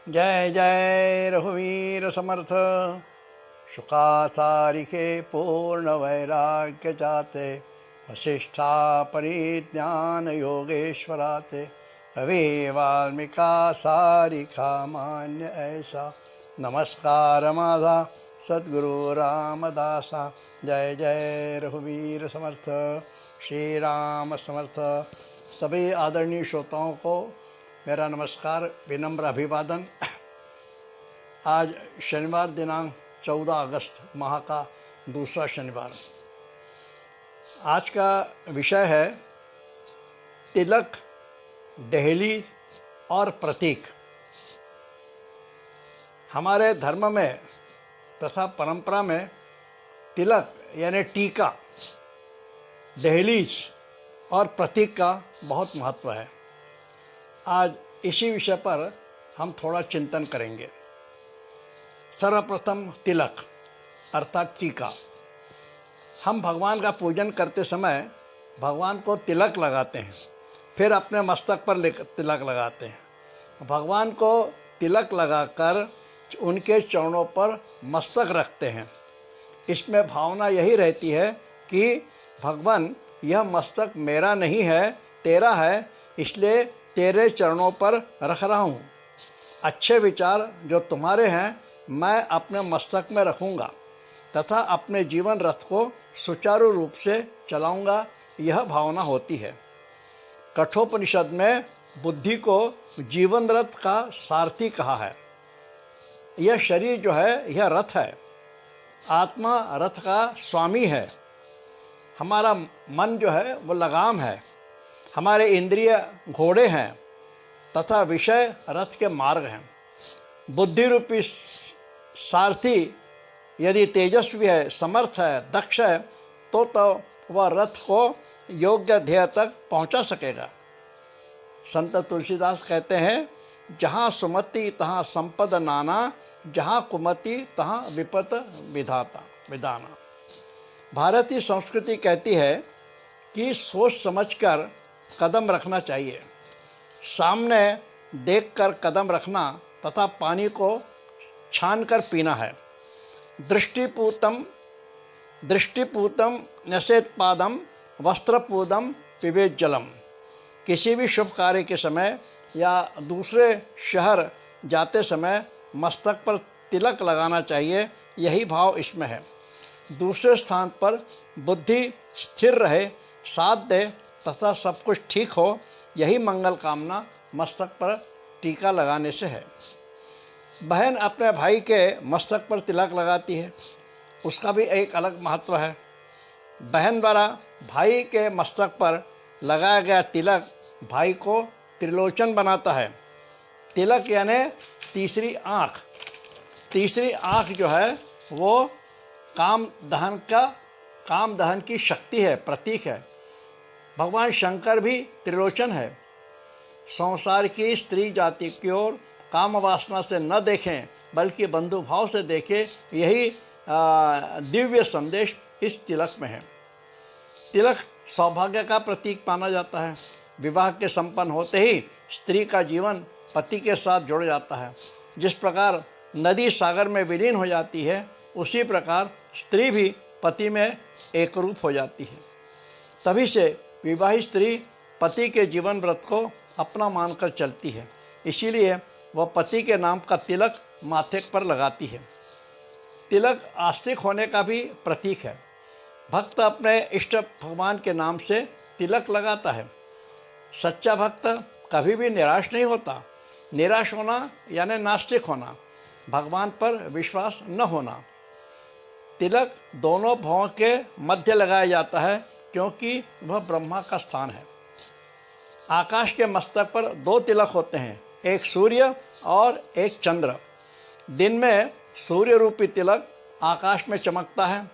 जय जय रघुवीर समर्थ। शुकासारिके पूर्ण वैराग्य जाते, वशिष्ठा परिज्ञान योगेश्वराते। कवि वाल्मीका सारिका मान्य ऐसा, नमस्कार माधा सद्गुरु रामदासा। जय जय रघुवीर समर्थ, श्री राम समर्थ। सभी आदरणीय श्रोताओं को मेरा नमस्कार, विनम्र अभिवादन। आज शनिवार दिनांक 14 अगस्त माह का दूसरा शनिवार। आज का विषय है तिलक, दहलीज और प्रतीक। हमारे धर्म में तथा परंपरा में तिलक यानी टीका, दहलीज और प्रतीक का बहुत महत्व है। आज इसी विषय पर हम थोड़ा चिंतन करेंगे। सर्वप्रथम तिलक अर्थात टीका। हम भगवान का पूजन करते समय भगवान को तिलक लगाते हैं, फिर अपने मस्तक पर तिलक लगाते हैं। भगवान को तिलक लगाकर उनके चरणों पर मस्तक रखते हैं। इसमें भावना यही रहती है कि भगवान, यह मस्तक मेरा नहीं है, तेरा है, इसलिए तेरे चरणों पर रख रहा हूँ। अच्छे विचार जो तुम्हारे हैं मैं अपने मस्तक में रखूँगा तथा अपने जीवन रथ को सुचारू रूप से चलाऊँगा, यह भावना होती है। कठोपनिषद में बुद्धि को जीवन रथ का सारथी कहा है। यह शरीर जो है यह रथ है, आत्मा रथ का स्वामी है। हमारा मन जो है वो लगाम है, हमारे इंद्रिय घोड़े हैं तथा विषय रथ के मार्ग हैं। बुद्धि रूपी सारथी यदि तेजस्वी है, समर्थ है, दक्ष है तो वह रथ को योग्य ध्येय तक पहुंचा सकेगा। संत तुलसीदास कहते हैं, जहाँ सुमति तहाँ संपद नाना, जहाँ कुमति तहाँ विपत विधाना। भारतीय संस्कृति कहती है कि सोच समझकर कदम रखना चाहिए, सामने देखकर कदम रखना तथा पानी को छानकर पीना है। दृष्टिपूतम न्यसेत पादम, वस्त्रपूतम पिबेत जलम। किसी भी शुभ कार्य के समय या दूसरे शहर जाते समय मस्तक पर तिलक लगाना चाहिए, यही भाव इसमें है। दूसरे स्थान पर बुद्धि स्थिर रहे, साथ दे तथा सब कुछ ठीक हो, यही मंगल कामना मस्तक पर टीका लगाने से है। बहन अपने भाई के मस्तक पर तिलक लगाती है, उसका भी एक अलग महत्व है। बहन द्वारा भाई के मस्तक पर लगाया गया तिलक भाई को त्रिलोचन बनाता है। तिलक यानी तीसरी आँख। तीसरी आँख जो है वो काम दहन की शक्ति है, प्रतीक है। भगवान शंकर भी त्रिलोचन है। संसार की स्त्री जाति की ओर काम वासना से न देखें बल्कि बंधु भाव से देखें, यही दिव्य संदेश इस तिलक में है। तिलक सौभाग्य का प्रतीक माना जाता है। विवाह के संपन्न होते ही स्त्री का जीवन पति के साथ जुड़ जाता है। जिस प्रकार नदी सागर में विलीन हो जाती है, उसी प्रकार स्त्री भी पति में एकरूप हो जाती है। तभी से विवाहित स्त्री पति के जीवन व्रत को अपना मानकर चलती है, इसीलिए वह पति के नाम का तिलक माथे पर लगाती है। तिलक आस्तिक होने का भी प्रतीक है। भक्त अपने इष्ट भगवान के नाम से तिलक लगाता है। सच्चा भक्त कभी भी निराश नहीं होता। निराश होना यानी नास्तिक होना, भगवान पर विश्वास न होना। तिलक दोनों भवों के मध्य लगाया जाता है क्योंकि वह ब्रह्मा का स्थान है। आकाश के मस्तक पर दो तिलक होते हैं, एक सूर्य और एक चंद्र। दिन में सूर्य रूपी तिलक आकाश में चमकता है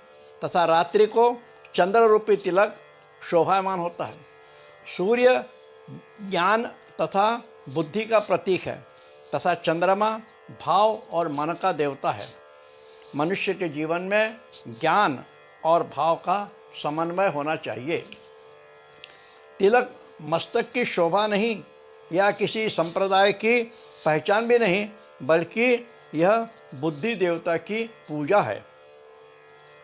तथा रात्रि को चंद्र रूपी तिलक शोभायमान होता है। सूर्य ज्ञान तथा बुद्धि का प्रतीक है तथा चंद्रमा भाव और मन का देवता है। मनुष्य के जीवन में ज्ञान और भाव का समन्वय होना चाहिए। तिलक मस्तक की शोभा नहीं या किसी संप्रदाय की पहचान भी नहीं, बल्कि यह बुद्धि देवता की पूजा है।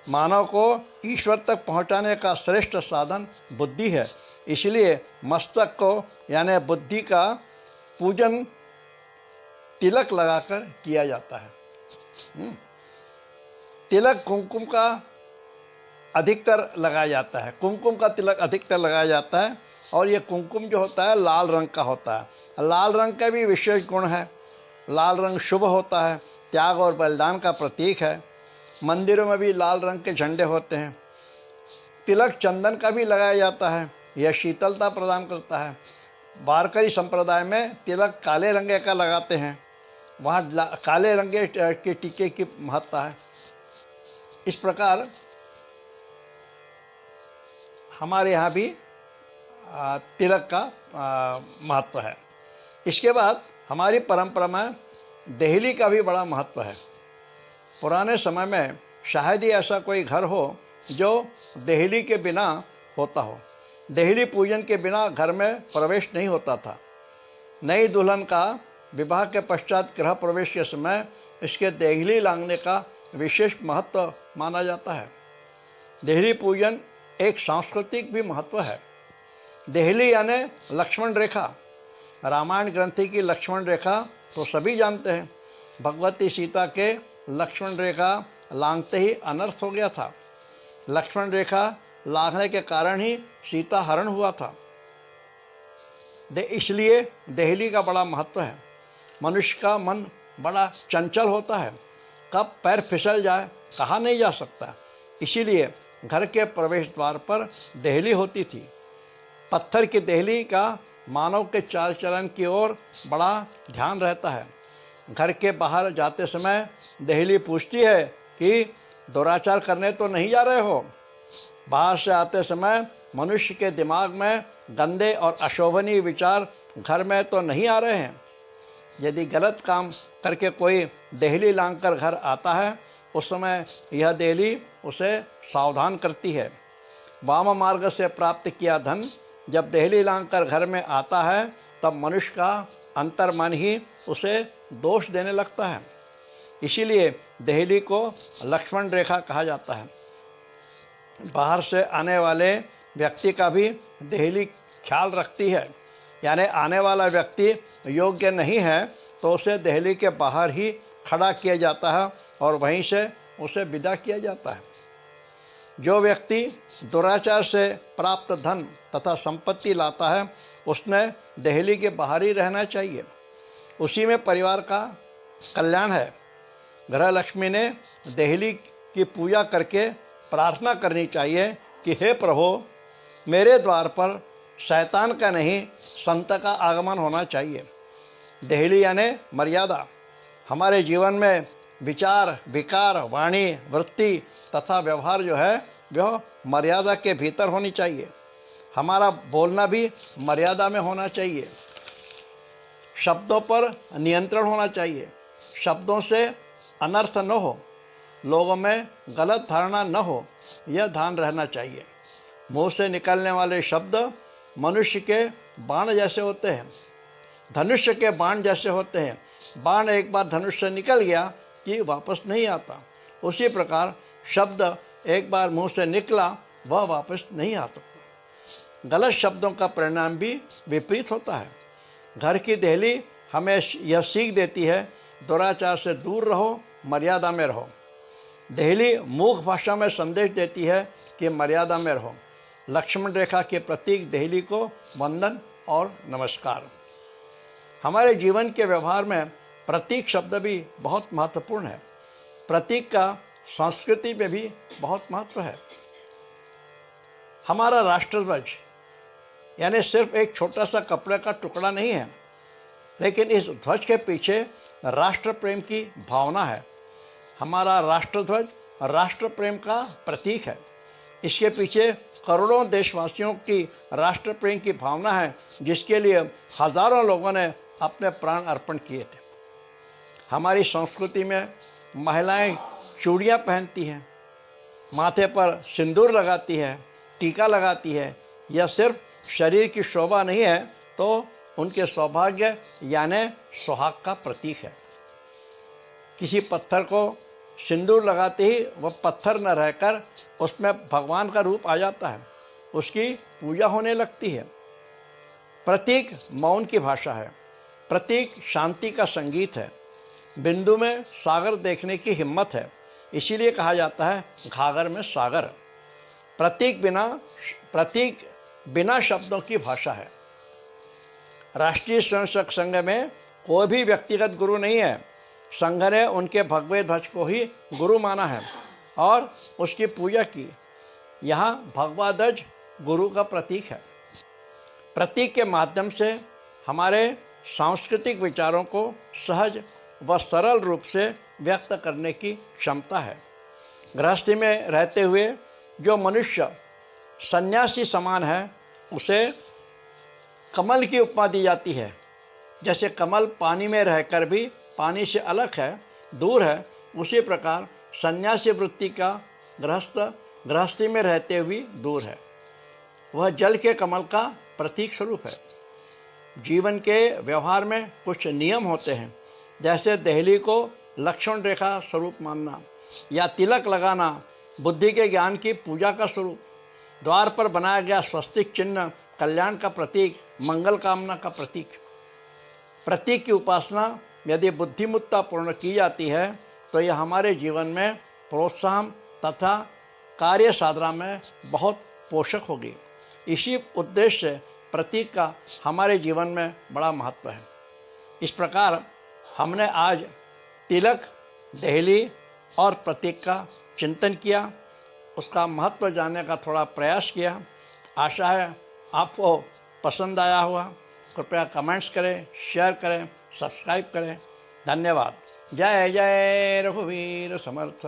मानव को ईश्वर तक पहुंचाने का श्रेष्ठ साधन बुद्धि है। इसलिए मस्तक को यानी बुद्धि का पूजन तिलक लगाकर किया जाता है। तिलक कुमकुम का अधिकतर लगाया जाता है। कुमकुम का तिलक अधिकतर लगाया जाता है और ये कुमकुम जो होता है लाल रंग का होता है। लाल रंग का भी विशेष गुण है। लाल रंग शुभ होता है, त्याग और बलिदान का प्रतीक है। मंदिरों में भी लाल रंग के झंडे होते हैं। तिलक चंदन का भी लगाया जाता है, यह शीतलता प्रदान करता है। वारकरी संप्रदाय में तिलक काले रंग का लगाते हैं, वहाँ काले रंग के टीके की महत्ता है। इस प्रकार हमारे यहाँ भी तिलक का महत्व है। इसके बाद हमारी परंपरा में देहली का भी बड़ा महत्व है। पुराने समय में शायद ही ऐसा कोई घर हो जो देहली के बिना होता हो। देहली पूजन के बिना घर में प्रवेश नहीं होता था। नई दुल्हन का विवाह के पश्चात गृह प्रवेश के समय इसके देहली लांघने का विशेष महत्व माना जाता है। देहली पूजन एक सांस्कृतिक भी महत्व है। देहली यानी लक्ष्मण रेखा। रामायण ग्रंथि की लक्ष्मण रेखा तो सभी जानते हैं। भगवती सीता के लक्ष्मण रेखा लांघते ही अनर्थ हो गया था। लक्ष्मण रेखा लांघने के कारण ही सीता हरण हुआ था। इसलिए देहली का बड़ा महत्व है। मनुष्य का मन बड़ा चंचल होता है, कब पैर फिसल जाए कहा नहीं जा सकता। इसीलिए घर के प्रवेश द्वार पर देहली होती थी। पत्थर की देहली का मानव के चाल चलन की ओर बड़ा ध्यान रहता है। घर के बाहर जाते समय देहली पूछती है कि दुराचार करने तो नहीं जा रहे हो। बाहर से आते समय मनुष्य के दिमाग में गंदे और अशोभनीय विचार घर में तो नहीं आ रहे हैं। यदि गलत काम करके कोई देहली लांघकर घर आता है, उस समय यह देहली उसे सावधान करती है। वाम मार्ग से प्राप्त किया धन जब देहली लांघकर घर में आता है, तब मनुष्य का अंतर्मन ही उसे दोष देने लगता है। इसीलिए देहली को लक्ष्मण रेखा कहा जाता है। बाहर से आने वाले व्यक्ति का भी देहली ख्याल रखती है। यानी आने वाला व्यक्ति योग्य नहीं है तो उसे देहली के बाहर ही खड़ा किया जाता है और वहीं से उसे विदा किया जाता है। जो व्यक्ति दुराचार से प्राप्त धन तथा संपत्ति लाता है, उसने देहली के बाहर ही रहना चाहिए। उसी में परिवार का कल्याण है। गृह लक्ष्मी ने देहली की पूजा करके प्रार्थना करनी चाहिए कि हे प्रभु, मेरे द्वार पर शैतान का नहीं संत का आगमन होना चाहिए। देहली यानी मर्यादा। हमारे जीवन में विचार, विकार, वाणी, वृत्ति तथा व्यवहार जो है वह मर्यादा के भीतर होनी चाहिए। हमारा बोलना भी मर्यादा में होना चाहिए। शब्दों पर नियंत्रण होना चाहिए। शब्दों से अनर्थ न हो, लोगों में गलत धारणा न हो, यह ध्यान रहना चाहिए। मुंह से निकलने वाले शब्द मनुष्य के बाण जैसे होते हैं, धनुष्य के बाण जैसे होते हैं। बाण एक बार धनुष से निकल गया कि वापस नहीं आता। उसी प्रकार शब्द एक बार मुंह से निकला वह वापस नहीं आ सकता। गलत शब्दों का परिणाम भी विपरीत होता है। घर की देहली हमें यह सीख देती है, दुराचार से दूर रहो, मर्यादा में रहो। देहली मूक भाषा में संदेश देती है कि मर्यादा में रहो। लक्ष्मण रेखा के प्रतीक देहली को वंदन और नमस्कार। हमारे जीवन के व्यवहार में प्रतीक शब्द भी बहुत महत्वपूर्ण है। प्रतीक का संस्कृति में भी बहुत महत्व है। हमारा राष्ट्रध्वज यानी सिर्फ एक छोटा सा कपड़े का टुकड़ा नहीं है, लेकिन इस ध्वज के पीछे राष्ट्र प्रेम की भावना है। हमारा राष्ट्रध्वज राष्ट्र प्रेम का प्रतीक है। इसके पीछे करोड़ों देशवासियों की राष्ट्र प्रेम की भावना है, जिसके लिए हजारों लोगों ने अपने प्राण अर्पण किए थे। हमारी संस्कृति में महिलाएं चूड़ियाँ पहनती हैं, माथे पर सिंदूर लगाती है, टीका लगाती है। यह सिर्फ शरीर की शोभा नहीं है, तो उनके सौभाग्य यानी सुहाग का प्रतीक है। किसी पत्थर को सिंदूर लगाते ही वह पत्थर न रहकर उसमें भगवान का रूप आ जाता है, उसकी पूजा होने लगती है। प्रतीक मौन की भाषा है, प्रतीक शांति का संगीत है, बिंदु में सागर देखने की हिम्मत है, इसीलिए कहा जाता है घाघर में सागर। प्रतीक बिना शब्दों की भाषा है। राष्ट्रीय स्वयंसेवक संघ में कोई भी व्यक्तिगत गुरु नहीं है। संघ ने उनके भगवे ध्वज को ही गुरु माना है और उसकी पूजा की। यहाँ भगवा ध्वज गुरु का प्रतीक है। प्रतीक के माध्यम से हमारे सांस्कृतिक विचारों को सहज व सरल रूप से व्यक्त करने की क्षमता है। गृहस्थी में रहते हुए जो मनुष्य सन्यासी समान है, उसे कमल की उपमा दी जाती है। जैसे कमल पानी में रहकर भी पानी से अलग है, दूर है, उसी प्रकार सन्यासी वृत्ति का गृहस्थी में रहते हुए दूर है। वह जल के कमल का प्रतीक स्वरूप है। जीवन के व्यवहार में कुछ नियम होते हैं, जैसे देहली को लक्ष्मण रेखा स्वरूप मानना या तिलक लगाना बुद्धि के ज्ञान की पूजा का स्वरूप। द्वार पर बनाया गया स्वस्तिक चिन्ह कल्याण का प्रतीक, मंगल कामना का प्रतीक। प्रतीक की उपासना यदि बुद्धिमत्ता पूर्ण की जाती है तो यह हमारे जीवन में प्रोत्साहन तथा कार्य साधना में बहुत पोषक होगी। इसी उद्देश्य से प्रतीक का हमारे जीवन में बड़ा महत्व है। इस प्रकार हमने आज तिलक, देहली और प्रतीक का चिंतन किया, उसका महत्व जानने का थोड़ा प्रयास किया। आशा है आपको पसंद आया होगा। कृपया कमेंट्स करें, शेयर करें, सब्सक्राइब करें। धन्यवाद। जय जय रघुवीर समर्थ।